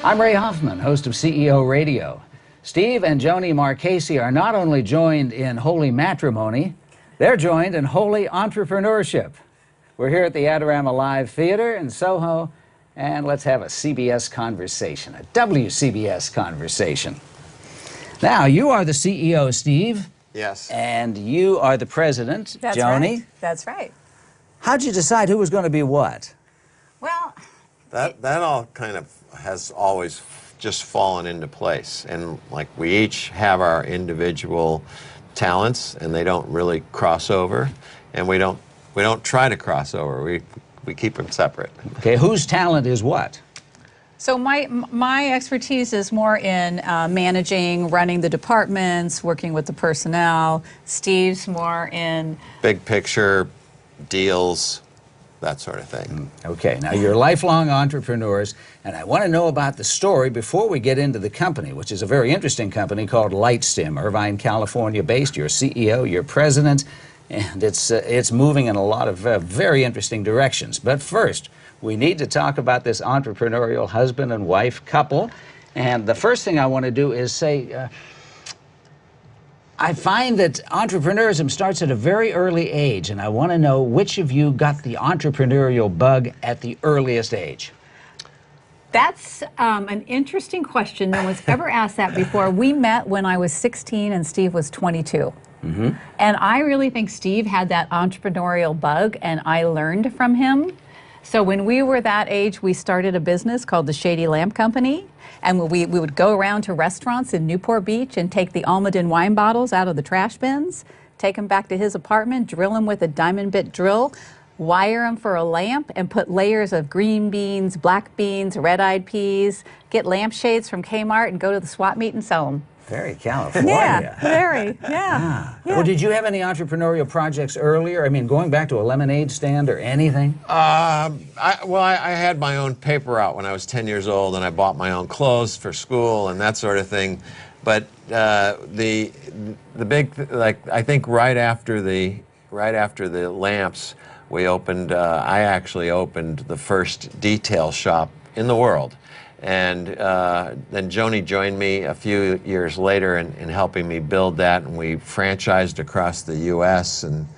I'm Ray Hoffman, host of CEO Radio. Steve and Joni Marchese are not only joined in holy matrimony, they're joined in holy entrepreneurship. We're here at the Adorama Live Theater in Soho, and let's have a CBS conversation, a WCBS conversation. Now, you are the CEO, Steve. Yes. And you are the president, That's Joni. Right. That's right. How'd you decide who was going to be what? Well, That all kind of has always just fallen into place. And like we each have our individual talents and they don't really cross over. And we don't try to cross over. We keep them separate. Okay, whose talent is what? so my expertise is more in managing, running the departments, working with the personnel. Steve's more in Big picture, deals, that sort of thing. Okay, now you're lifelong entrepreneurs, and I want to know about the story before we get into the company, which is a very interesting company called Lightstim, Irvine, California based. You're CEO, you're president, and it's moving in a lot of very interesting directions. But first, we need to talk about this entrepreneurial husband and wife couple. And the first thing I want to do is say, I find that entrepreneurism starts at a very early age, and I want to know which of you got the entrepreneurial bug at the earliest age. That's an interesting question. No one's ever asked that before. We met when I was 16 and Steve was 22. Mm-hmm. And I really think Steve had that entrepreneurial bug, and I learned from him. So when we were that age, we started a business called the Shady Lamp Company. And we would go around to restaurants in Newport Beach and take the Almaden wine bottles out of the trash bins, take them back to his apartment, drill them with a diamond bit drill, wire them for a lamp, and put layers of green beans, black beans, red-eyed peas, get lampshades from Kmart and go to the swap meet and sell them. Very California. Yeah, very, yeah. Well, did you have any entrepreneurial projects earlier? I mean, going back to a lemonade stand or anything? I had my own paper route when I was 10 years old, and I bought my own clothes for school and that sort of thing. But the big, like, I think right after the lamps, we opened. I actually opened the first detail shop in the world. And then Joni joined me a few years later in helping me build that, and we franchised across the U.S. and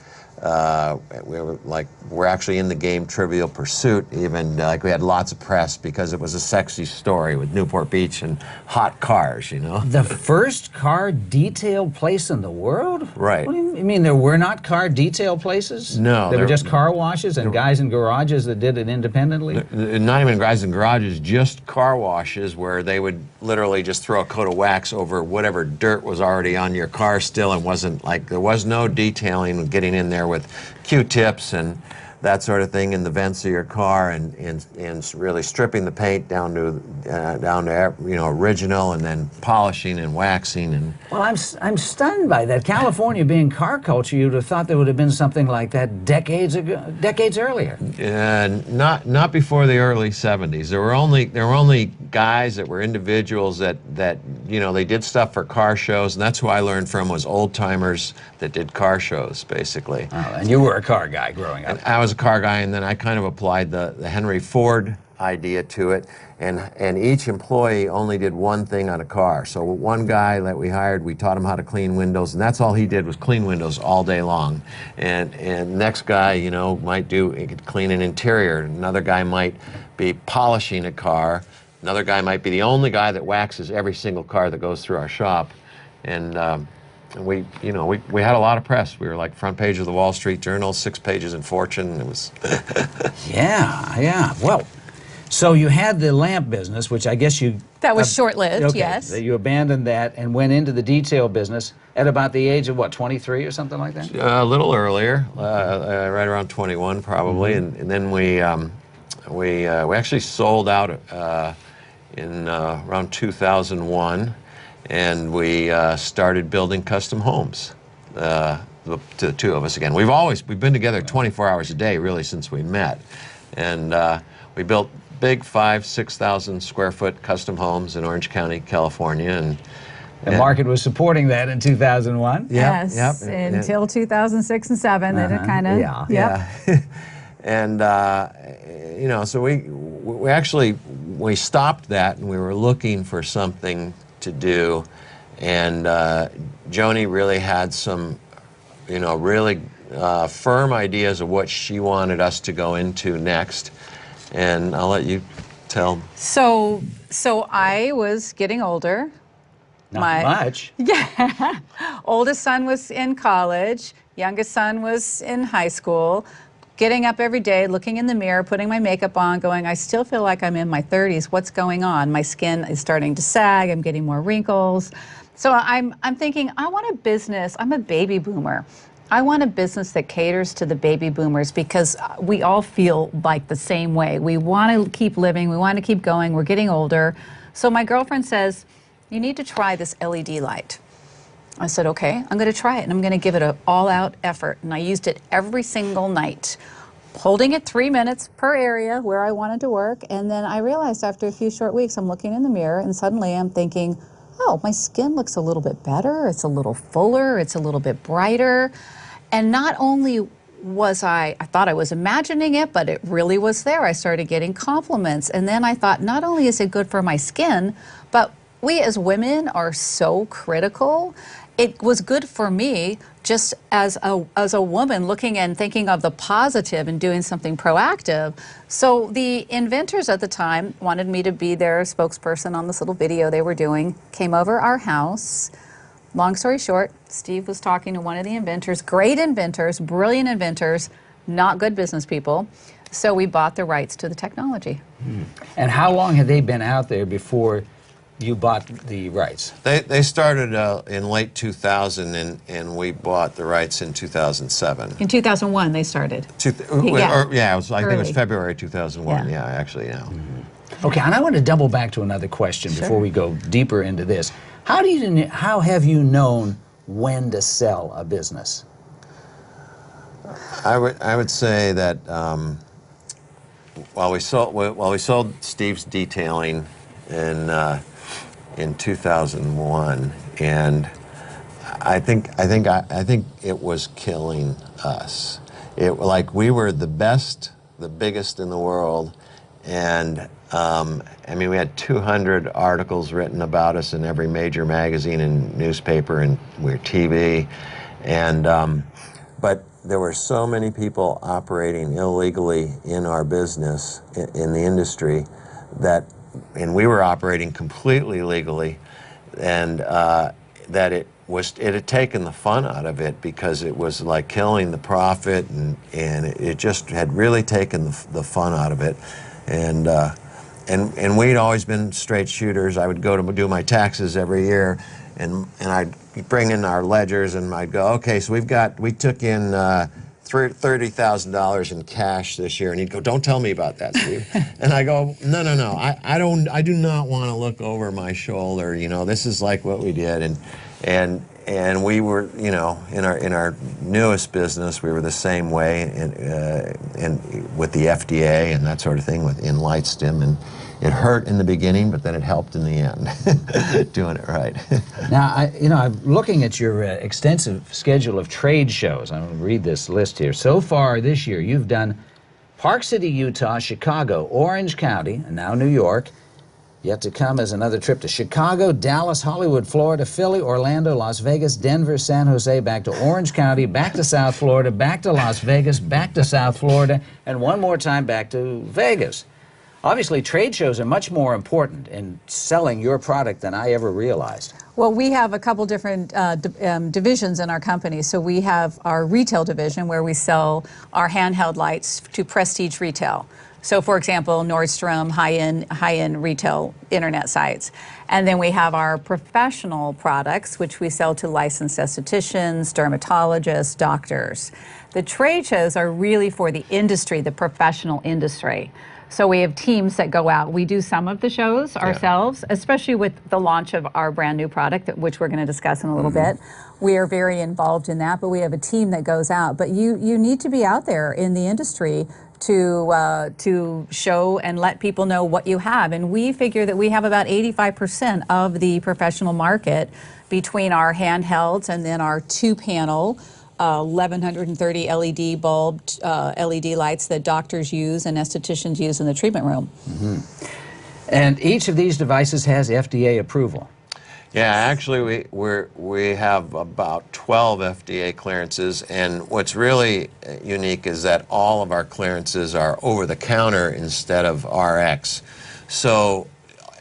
we're actually in the game Trivial Pursuit. Even like we had lots of press because it was a sexy story with Newport Beach and hot cars, you know. The first car detail place in the world? Right. What do you mean there were not car detail places? No. They were just car washes and guys in garages that did it independently? Not even guys in garages, just car washes where they would literally just throw a coat of wax over whatever dirt was already on your car still, and wasn't like, there was no detailing, getting in there with Q-tips and that sort of thing in the vents of your car, and really stripping the paint down to original, and then polishing and waxing. And well, I'm stunned by that. California being car culture, you'd have thought there would have been something like that decades earlier. Not before the early 70s. There were only guys that were individuals that they did stuff for car shows, and that's who I learned from, was old timers that did car shows, basically. Oh, and you were a car guy growing up. And I was a car guy, and then I kind of applied the Henry Ford idea to it, and each employee only did one thing on a car. So one guy that we hired, we taught him how to clean windows, and that's all he did was clean windows all day long. And next guy, he could clean an interior. Another guy might be polishing a car. Another guy might be the only guy that waxes every single car that goes through our shop. And we had a lot of press. We were like front page of the Wall Street Journal, 6 pages in Fortune. It was yeah. Well, so you had the lamp business, which I guess you... That was short-lived, okay, yes. You abandoned that and went into the detail business at about the age of, what, 23 or something like that? A little earlier, right around 21 probably. Mm-hmm. And then we actually sold out in around 2001. And we started building custom homes, to the two of us again. We've been together 24 hours a day, really, since we met. And we built big 5,000-6,000 square foot custom homes in Orange County, California. And the market was supporting that in 2001? Yes, until 2006 and 2007, then it kind of, yeah. And, so we actually we stopped that, and we were looking for something to do, and Joni really had some, really firm ideas of what she wanted us to go into next, and I'll let you tell. So I was getting older. Not much. Oldest son was in college, youngest son was in high school, getting up every day, looking in the mirror, putting my makeup on, going, I still feel like I'm in my 30s. What's going on? My skin is starting to sag. I'm getting more wrinkles. So I'm thinking, I want a business. I'm a baby boomer. I want a business that caters to the baby boomers because we all feel like the same way. We want to keep living. We want to keep going. We're getting older. So my girlfriend says, you need to try this LED light. I said, okay, I'm going to try it, and I'm going to give it an all-out effort. And I used it every single night, holding it 3 minutes per area where I wanted to work. And then I realized after a few short weeks, I'm looking in the mirror, and suddenly I'm thinking, oh, my skin looks a little bit better. It's a little fuller. It's a little bit brighter. And not only was I thought I was imagining it, but it really was there. I started getting compliments. And then I thought, not only is it good for my skin, but we as women are so critical. It was good for me just as a woman looking and thinking of the positive and doing something proactive. So the inventors at the time wanted me to be their spokesperson on this little video they were doing, came over our house. Long story short, Steve was talking to one of the inventors, great inventors, brilliant inventors, not good business people. So we bought the rights to the technology. And how long had they been out there before you bought the rights? They started in late 2000, and we bought the rights in 2007. In 2001, they started. I think it was February 2001. Yeah. Actually. Okay, and I want to double back to another question before we go deeper into this. How have you known when to sell a business? I would say that while we sold Steve's Detailing in 2001, and I think it was killing us. We were the best, the biggest in the world, and we had 200 articles written about us in every major magazine and newspaper, and we were TV, and but there were so many people operating illegally in our business, in the industry, and we were operating completely legally, and that it had taken the fun out of it, because it was like killing the profit, and it just had really taken the fun out of it, and we'd always been straight shooters. I would go to do my taxes every year, and I'd bring in our ledgers, and I'd go, okay, so we took in $30,000 in cash this year, and he'd go, don't tell me about that, Steve. And I go, no, I do not want to look over my shoulder. This is like what we did, and we were, in our newest business, we were the same way, and with the FDA and that sort of thing, in Lightstim, and it hurt in the beginning, but then it helped in the end, doing it right. Now, I'm looking at your extensive schedule of trade shows. I'm going to read this list here. So far this year, you've done Park City, Utah, Chicago, Orange County, and now New York. Yet to come is another trip to Chicago, Dallas, Hollywood, Florida, Philly, Orlando, Las Vegas, Denver, San Jose, back to Orange County, back to South Florida, back to Las Vegas, back to South Florida, and one more time back to Vegas. Obviously, trade shows are much more important in selling your product than I ever realized. Well, we have a couple different divisions in our company. So we have our retail division, where we sell our handheld lights to prestige retail. So, for example, Nordstrom, high-end retail internet sites. And then we have our professional products, which we sell to licensed estheticians, dermatologists, doctors. The trade shows are really for the industry, the professional industry. So we have teams that go out. We do some of the shows ourselves, especially with the launch of our brand new product, which we're going to discuss in a little bit. We are very involved in that, but we have a team that goes out. But you need to be out there in the industry to show and let people know what you have. And we figure that we have about 85% of the professional market between our handhelds and then our two-panel 1130 LED bulb LED lights that doctors use and estheticians use in the treatment room. And each of these devices has FDA approval. Yeah, actually, we have about 12 FDA clearances, and what's really unique is that all of our clearances are over the counter instead of RX. So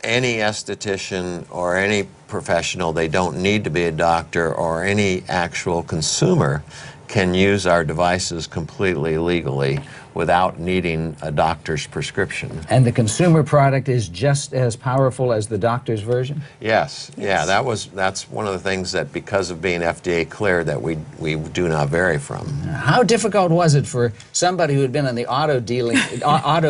any esthetician or any professional, they don't need to be a doctor, or any actual consumer can use our devices completely legally without needing a doctor's prescription. And the consumer product is just as powerful as the doctor's version? Yes, yeah, that's one of the things that, because of being FDA cleared, that we do not vary from. How difficult was it for somebody who had been in the auto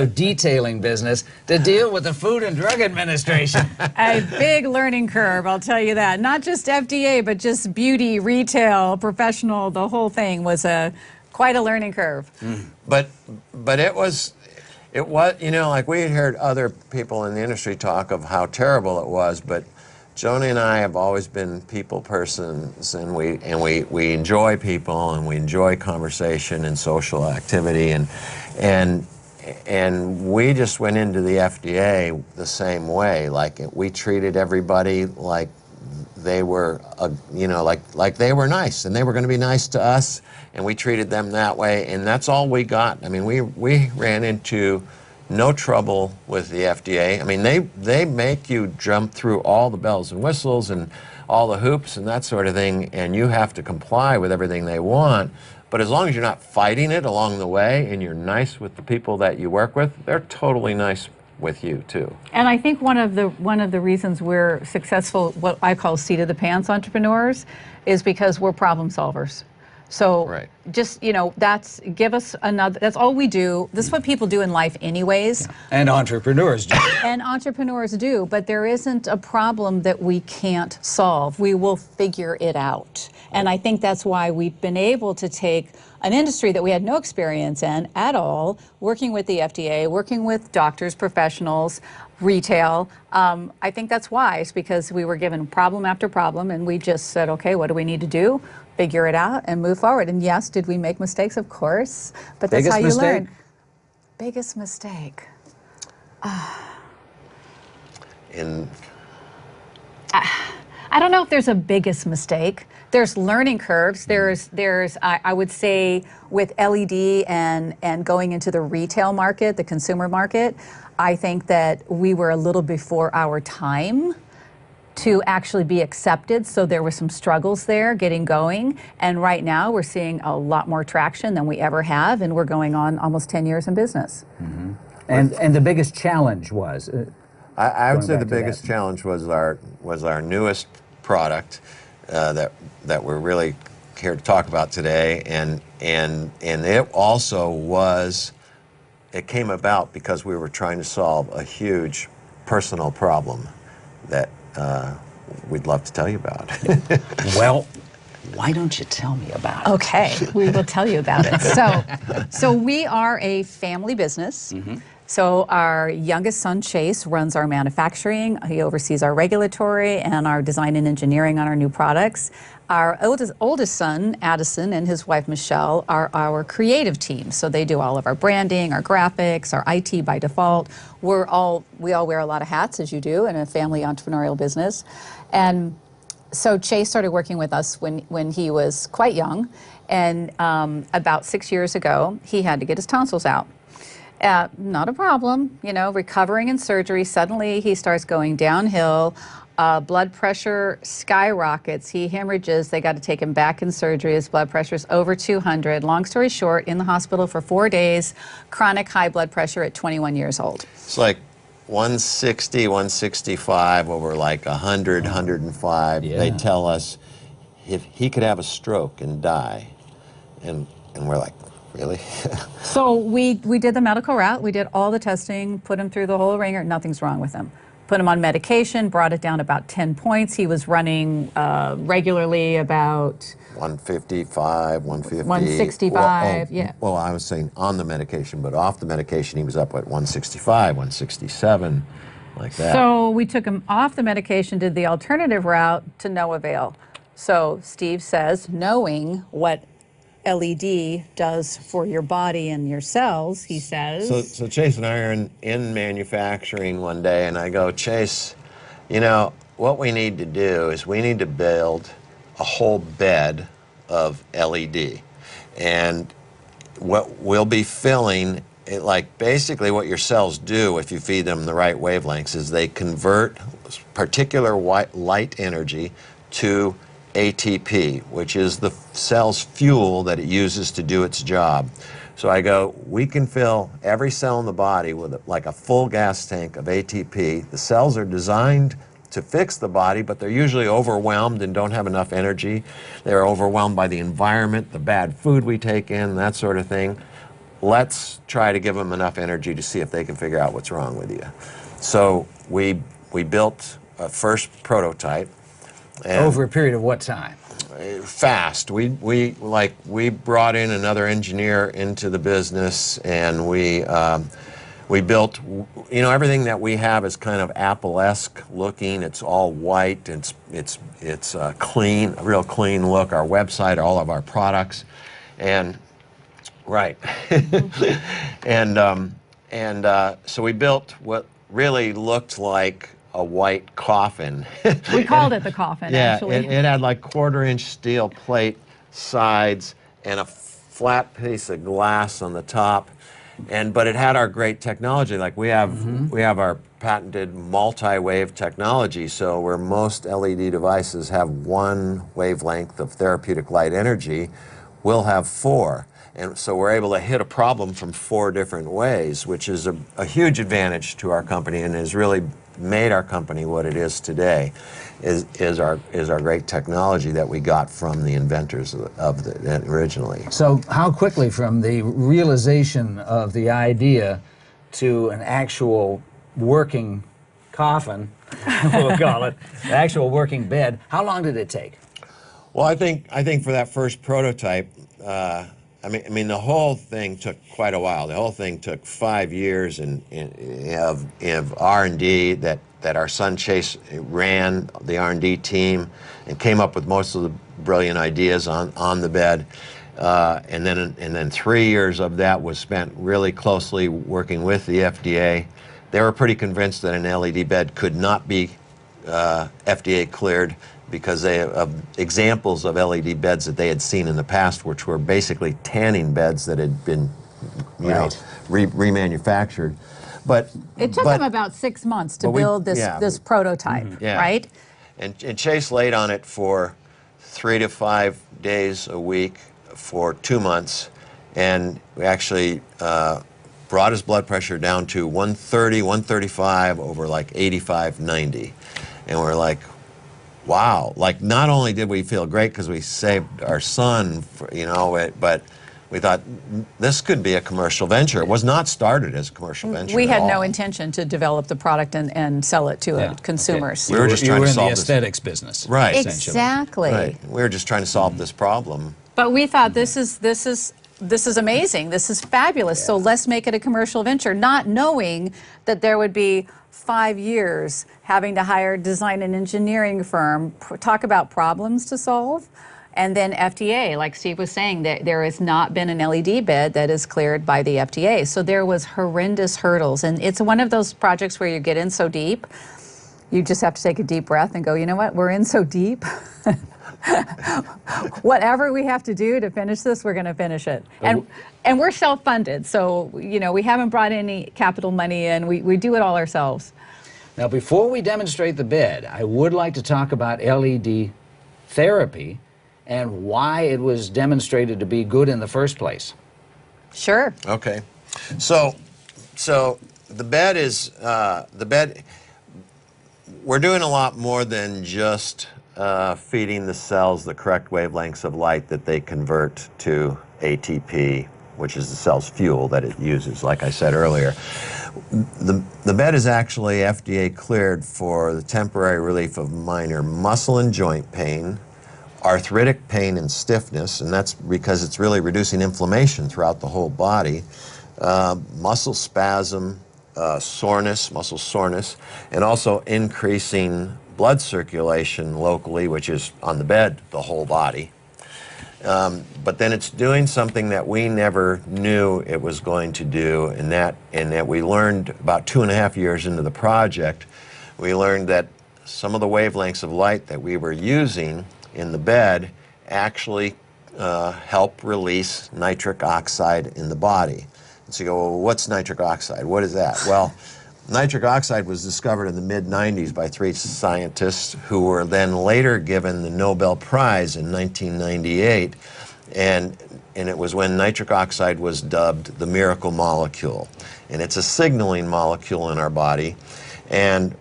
detailing business to deal with the Food and Drug Administration? A big learning curve, I'll tell you that. Not just FDA, but just beauty, retail, professional, the whole thing was quite a learning curve. But it was, you know, like we had heard other people in the industry talk of how terrible it was, but Joni and I have always been people persons, and we enjoy people, and we enjoy conversation and social activity, and we just went into the FDA the same way. Like, we treated everybody like they were, you know, like they were nice, and they were going to be nice to us, and we treated them that way, and that's all we got. I mean, we ran into no trouble with the FDA. I mean, they make you jump through all the bells and whistles and all the hoops and that sort of thing, and you have to comply with everything they want. But as long as you're not fighting it along the way, and you're nice with the people that you work with, they're totally nice with you too. And I think one of the reasons we're successful, what I call seat of the pants entrepreneurs, is because we're problem solvers. So Right. just, you know, that's all we do. This is what people do in life anyways. And entrepreneurs do. And entrepreneurs do, but there isn't a problem that we can't solve. We will figure it out. And I think that's why we've been able to take an industry that we had no experience in at all, working with the FDA, working with doctors, professionals, retail. I think that's wise, because we were given problem after problem, and we just said, okay, what do we need to do? Figure it out and move forward. And yes, did we make mistakes? Of course. But that's how you learn. Biggest mistake. I don't know if there's a biggest mistake. There's learning curves. There's I would say, with LED and going into the retail market, the consumer market, I think that we were a little before our time to actually be accepted. So there were some struggles there getting going. And right now we're seeing a lot more traction than we ever have. And we're going on almost 10 years in business. Mm-hmm. And the biggest challenge was? I would say the biggest challenge was our newest product that we're really here to talk about today, and it also was, it came about because we were trying to solve a huge personal problem that we'd love to tell you about. Well, why don't you tell me about it? Okay, we will tell you about it. So we are a family business. Mm-hmm. So our youngest son, Chase, runs our manufacturing. He oversees our regulatory and our design and engineering on our new products. Our oldest son, Addison, and his wife, Michelle, are our creative team. So they do all of our branding, our graphics, our IT by default. We all wear a lot of hats, as you do, in a family entrepreneurial business. And so Chase started working with us when he was quite young. And about 6 years ago, he had to get his tonsils out. Not a problem, you know, recovering in surgery. Suddenly he starts going downhill. Blood pressure skyrockets. He hemorrhages. They got to take him back in surgery. His blood pressure's over 200. Long story short, in the hospital for 4 days, chronic high blood pressure at 21 years old. It's like 160, 165 over like 100, 105. Yeah. They tell us if he could have a stroke and die. And we're like, really? So we did the medical route. We did all the testing, put him through the whole ringer. Nothing's wrong with him. Put him on medication, brought it down about 10 points. He was running regularly about 155, 150. 165, yeah. Well, I was saying on the medication, but off the medication, he was up at 165, 167, like that. So we took him off the medication, did the alternative route, to no avail. So Steve says, knowing what LED does for your body and your cells, he says. So Chase and I are in manufacturing one day, and I go, Chase, you know, what we need to do is we need to build a whole bed of LED. And what we'll be filling, like basically what your cells do if you feed them the right wavelengths is they convert particular light energy to ATP, which is the cell's fuel that it uses to do its job. So I go, we can fill every cell in the body with like a full gas tank of ATP. The cells are designed to fix the body, but they're usually overwhelmed and don't have enough energy. They're overwhelmed by the environment, the bad food we take in, that sort of thing. Let's try to give them enough energy to see if they can figure out what's wrong with you. So we built a first prototype. And Over a period of what time? fast. We brought in another engineer into the business, and we built, you know, everything that we have is kind of Apple-esque looking. It's all white. It's clean, a real clean look. Our website, all of our products, and right, so we built what really looked like a white coffin. We called it the coffin, Yeah, actually. it had like 1/4-inch steel plate sides and a flat piece of glass on the top, but it had our great technology. Like we have our patented multi-wave technology. So where most LED devices have one wavelength of therapeutic light energy, we'll have 4. And so we're able to hit a problem from 4 different ways, which is a huge advantage to our company and has really made our company what it is today, is our great technology that we got from the inventors of it originally. So how quickly from the realization of the idea to an actual working coffin, we'll call it, an actual working bed, how long did it take? Well, I think for that first prototype, I mean, the whole thing took quite a while. The whole thing took 5 years of R&D that our son Chase ran the R&D team and came up with most of the brilliant ideas on the bed. And then 3 years of that was spent really closely working with the FDA. They were pretty convinced that an LED bed could not be FDA cleared, because they have examples of LED beds that they had seen in the past, which were basically tanning beds that had been, you know, remanufactured. But It took them about 6 months to build this prototype, right? And Chase laid on it for 3 to 5 days a week for 2 months, and we actually brought his blood pressure down to 130, 135 over like 85, 90. And we're like, wow, like not only did we feel great because we saved our son, you know, but we thought this could be a commercial venture. It was not started as a commercial venture. We had at no all. intention to develop the product and sell it to consumers. We were just You trying were to in the solve this. aesthetics business. Right. essentially. Exactly. Right. We were just trying to solve this problem. But we thought this is amazing. This is fabulous. So let's make it a commercial venture, not knowing that there would be 5 years having to hire a design and engineering firm, talk about problems to solve, and then FDA, like Steve was saying, that there has not been an LED bed that is cleared by the FDA. So there was horrendous hurdles, and it's one of those projects where you get in so deep, you just have to take a deep breath and go, you know what, we're in so deep. Whatever we have to do to finish this, we're going to finish it. And we're self-funded, so you know we haven't brought any capital money in. We do it all ourselves. Now, before we demonstrate the bed, I would like to talk about LED therapy and why it was demonstrated to be good in the first place. Sure. Okay. So the bed is we're doing a lot more than just feeding the cells the correct wavelengths of light that they convert to ATP, which is the cell's fuel that it uses, like I said earlier. The bed is actually FDA cleared for the temporary relief of minor muscle and joint pain, arthritic pain and stiffness, and that's because it's really reducing inflammation throughout the whole body, muscle spasm, soreness, muscle soreness, and also increasing blood circulation locally, which is on the bed, the whole body. But then it's doing something that we never knew it was going to do, and that we learned about 2.5 years into the project. We learned that some of the wavelengths of light that we were using in the bed actually help release nitric oxide in the body. And so you go, well, what's nitric oxide? What is that? Well, nitric oxide was discovered in the mid-90s by 3 scientists who were then later given the Nobel Prize in 1998, and it was when nitric oxide was dubbed the miracle molecule. And it's a signaling molecule in our body, and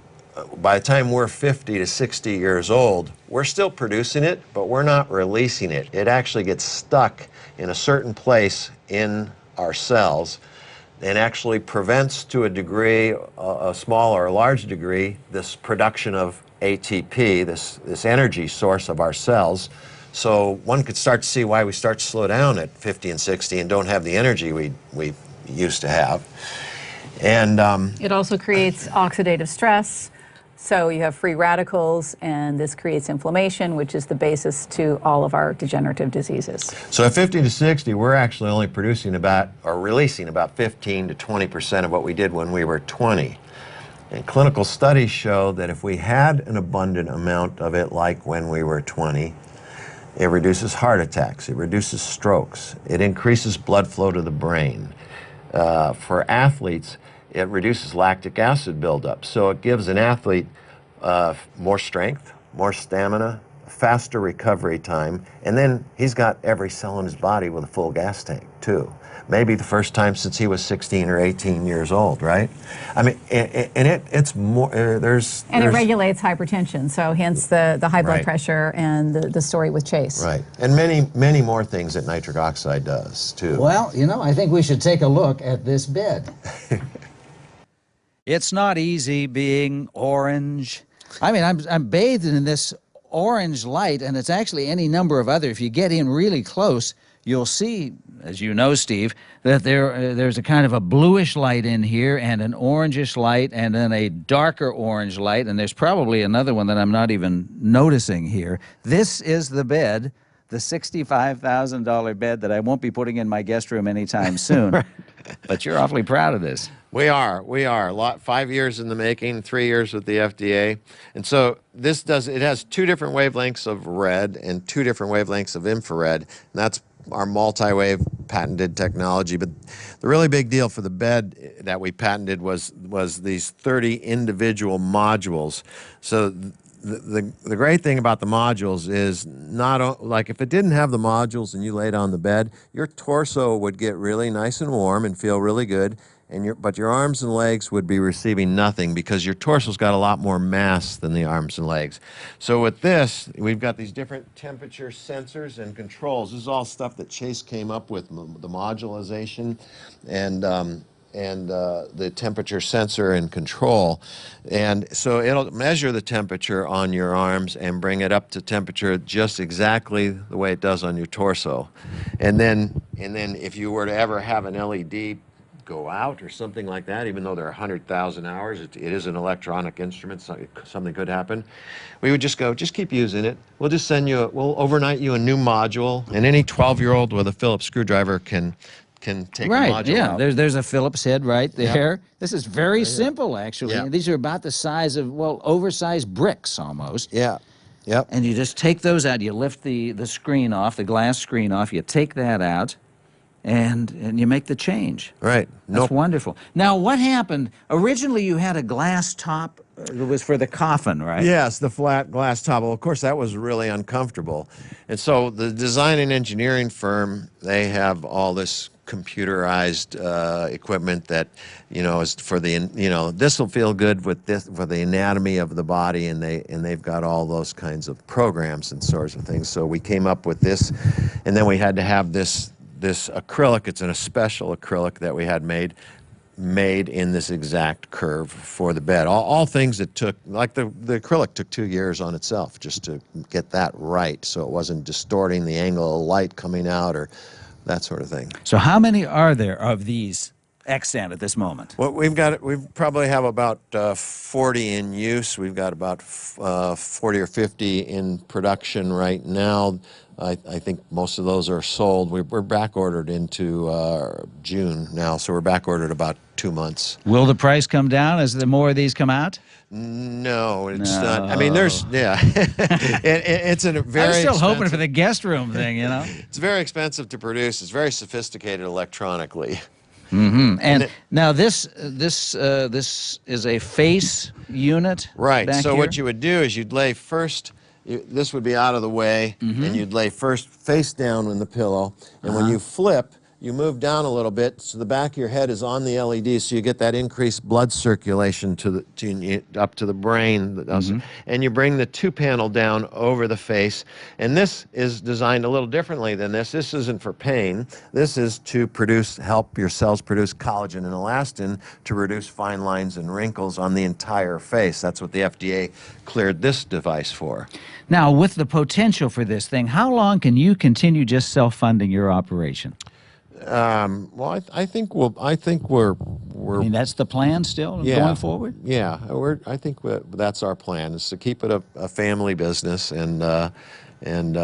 by the time we're 50 to 60 years old, we're still producing it, but we're not releasing it. It actually gets stuck in a certain place in our cells and actually prevents, to a degree, a small or a large degree, this production of ATP, this energy source of our cells. So one could start to see why we start to slow down at 50 and 60 and don't have the energy we used to have. And It also creates oxidative stress. So you have free radicals, and this creates inflammation, which is the basis to all of our degenerative diseases. so at 50 to 60, we're actually only producing about, or releasing about 15 to 20% of what we did when we were 20. And clinical studies show that if we had an abundant amount of it like when we were 20, it reduces heart attacks, it reduces strokes, it increases blood flow to the brain. For athletes, it reduces lactic acid buildup. So it gives an athlete more strength, more stamina, faster recovery time, and then he's got every cell in his body with a full gas tank too. Maybe the first time since he was 16 or 18 years old, right? I mean, and it's more, And it regulates hypertension, so hence the high blood Right. pressure and the story with Chase. Right, and many, many more things that nitric oxide does too. Well, you know, I think we should take a look at this bed. It's not easy being orange. I mean, I'm bathed in this orange light, and it's actually any number of other. If you get in really close, you'll see, as you know, Steve, that there's a kind of a bluish light in here, and an orangish light, and then a darker orange light, and there's probably another one that I'm not even noticing here. This is the bed, the $65,000 bed that I won't be putting in my guest room anytime soon. But you're awfully proud of this. We are. 5 years in the making, 3 years with the FDA. And so it has 2 different wavelengths of red and 2 different wavelengths of infrared. And that's our multi-wave patented technology. But the really big deal for the bed that we patented was these 30 individual modules. So the great thing about the modules is like if it didn't have the modules and you laid on the bed, your torso would get really nice and warm and feel really good, but your arms and legs would be receiving nothing because your torso's got a lot more mass than the arms and legs. So with this, we've got these different temperature sensors and controls. This is all stuff that Chase came up with, the modularization and the temperature sensor and control. And so it'll measure the temperature on your arms and bring it up to temperature just exactly the way it does on your torso. And then if you were to ever have an LED go out or something like that, even though there are 100,000 hours, it is an electronic instrument, so something could happen. We would just go, just keep using it. We'll just we'll overnight you a new module, and any 12-year-old with a Phillips screwdriver can take Right, a module yeah. out. There's a Phillips head right there. This is very simple, actually. Yeah. These are about the size of, well, oversized bricks almost. Yeah, yep. And you just take those out. You lift the screen off, the glass screen off. You take that out, and you make the change. Right. That's wonderful. Now, what happened? Originally, you had a glass top. It was for the coffin, right? Yes, the flat glass top. Well, of course, that was really uncomfortable. And so the design and engineering firm, they have all this computerized equipment that, is for the, this will feel good with this, for the anatomy of the body, and they've got all those kinds of programs and sorts of things. So we came up with this, and then we had to have this acrylic. It's a special acrylic that we had made in this exact curve for the bed. All things that took, like the acrylic took 2 years on itself just to get that right, so it wasn't distorting the angle of light coming out or that sort of thing. So how many are there of these Xtant at this moment? Well, we probably have about 40 in use. We've got about 40 or 50 in production right now. I think most of those are sold. We're back ordered into June now, so we're back ordered about 2 months. Will the price come down as the more of these come out? No, it's not. I mean, yeah. It's a very. I was still hoping expensive- for the guest room thing, you know. It's very expensive to produce. It's very sophisticated electronically. And now this is a face unit, Right. back So here? what you would do is you'd lay first. This would be out of the way, and you'd lay first face down on the pillow. And when you flip, you move down a little bit, so the back of your head is on the LED, so you get that increased blood circulation up to the brain. And you bring the 2-panel down over the face. And this is designed a little differently than this. This isn't for pain. This is to help your cells produce collagen and elastin to reduce fine lines and wrinkles on the entire face. That's what the FDA cleared this device for. Now, with the potential for this thing, how long can you continue just self-funding your operation? Well, I think we're. I mean, that's the plan still going forward? Yeah, I think that's our plan, is to keep it a family business, and and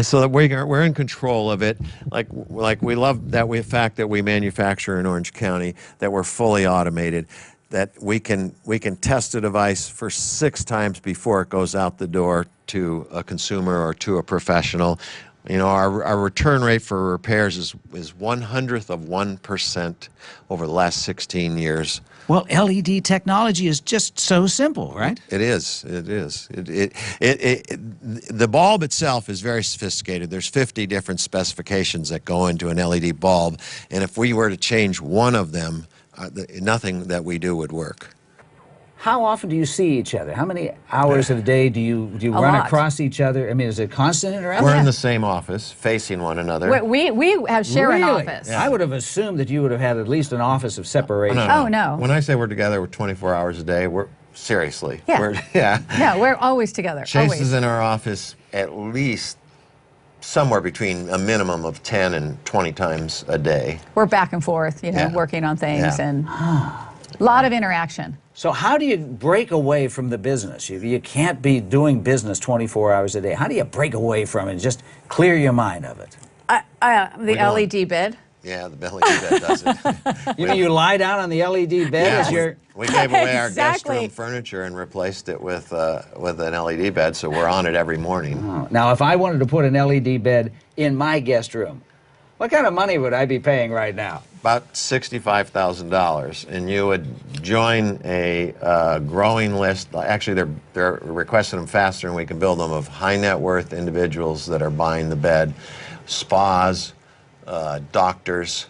so that we're in control of it. Like we love the fact that we manufacture in Orange County, that we're fully automated, that we can test a device for 6 times before it goes out the door to a consumer or to a professional. You know, our return rate for repairs is 0.01% over the last 16 years. Well, LED technology is just so simple, right? It is. It is. The bulb itself is very sophisticated. There's 50 different specifications that go into an LED bulb, and if we were to change one of them, nothing that we do would work. How often do you see each other? How many hours of the day do you run lot. across each other? I mean, is it constant interaction? We're in the same office, facing one another. We have share an Really? office. I would have assumed that you would have had at least an office of separation. Oh, no. When I say we're together, we're 24 hours a day. We're seriously. Yeah. No, we're always together. Chase always. is in our office at least somewhere between a minimum of 10 and 20 times a day. We're back and forth, Yeah. working on things, Yeah. and a lot of interaction. So how do you break away from the business? You can't be doing business 24 hours a day. How do you break away from it and just clear your mind of it? The don't. LED bid. Yeah, the belly that does it. You mean you lie down on the LED bed as you're... We gave away our guest Exactly. room furniture and replaced it with an LED bed, so we're on it every morning. Now, if I wanted to put an LED bed in my guest room, what kind of money would I be paying right now? About $65,000, and you would join a growing list. Actually, they're requesting them faster, and we can build them, of high net worth individuals that are buying the bed, spas, doctors,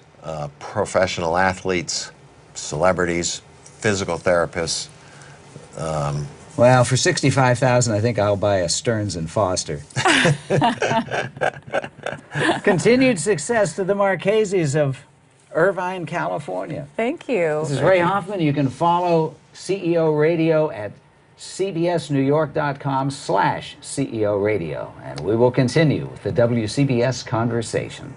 professional athletes, celebrities, physical therapists. Well, for $65,000, I think I'll buy a Stearns and Foster. Continued success to the Marcheses of Irvine, California. Thank you. This is Ray Hoffman. You can follow CEO Radio at cbsnewyork.com/CEO Radio. And we will continue with the WCBS conversation.